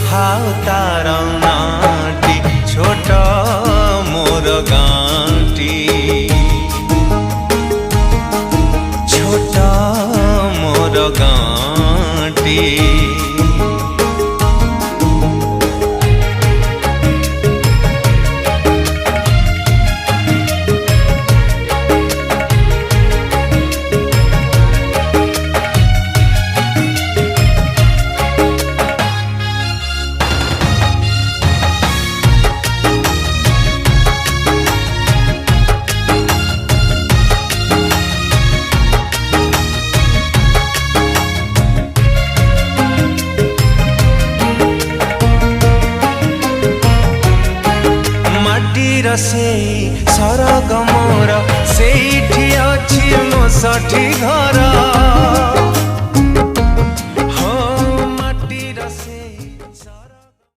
हाउ तार नाटी छोट मोर गाँटी छोट मोर गाँटी सेई सरग मोर सेठी अछि मो साठी घर।